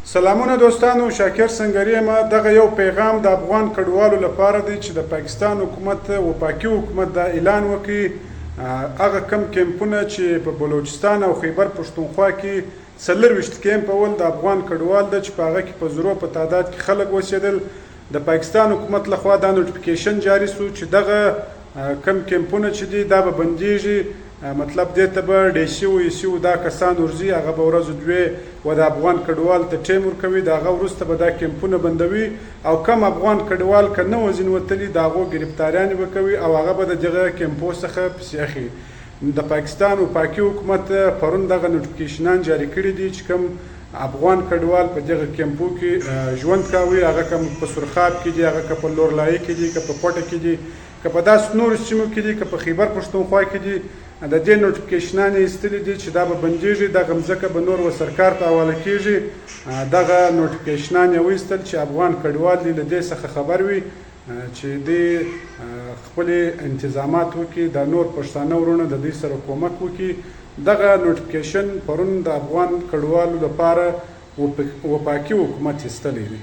سلامونه دوستانو، شاکر سنگری یم. دغه یو پیغام د افغان کډوالو لپاره دی چې د پاکستان حکومت وفاقي حکومت دا اعلان وکړي هغه کم کیمپونه چې په بلوچستان او خیبر پښتونخوا کې 24 کیمپ اول د افغان کډوال ده چې په هغه کې په زرو په تعداد کې خلک اوسېدل. د پاکستان حکومت لخوا دا نوټیفیکیشن جاری سو چې دغه کم کیمپونه چې دي دا به بندیږي. مطلب دې ته به ډیسي و ایسي و دا کسان ورځي، هغه به ورځو دوې و د افغان کډوال ته ټیم ورکوي، د هغه وروسته به دا کیمپونه بندوي او کم افغان کډوال که نه وه ځینې وتلي د هغو ګرفتاریانې به کوي او هغه به د دغه کیمپو څخه پیسې اخلي. د پاکستان وفاقي حکومت پرون دغه نوټیفیکیشنان جاري کړي دي چې کوم افغان کډوال په دغه کیمپو کې ژوند کوي، هغه که په سرخاب کې دي، هغه که په لورلایي کې دي، که په کوټه کې دي، که په داسې نورو سیمو کې دي، که په خیبر پښتونخوا کې دي. د دې نوټیفیکیشنان یې ایستلي دي چې دا به بندیږي، دغه مځکه به نور و سرکار ته حواله کیږي. دغه نوټیفیکیشنان یې وایستل چې افغان کډوال دې له دې څخه خبر وي چې دې خپلې انتظامات وکړي، د نور پښتانه وروڼه د دوی سره کومک وکړي. دغه نوټیفیکیشن پرون د افغان کډوالو لپاره وفاقي حکومت ایستلی دی.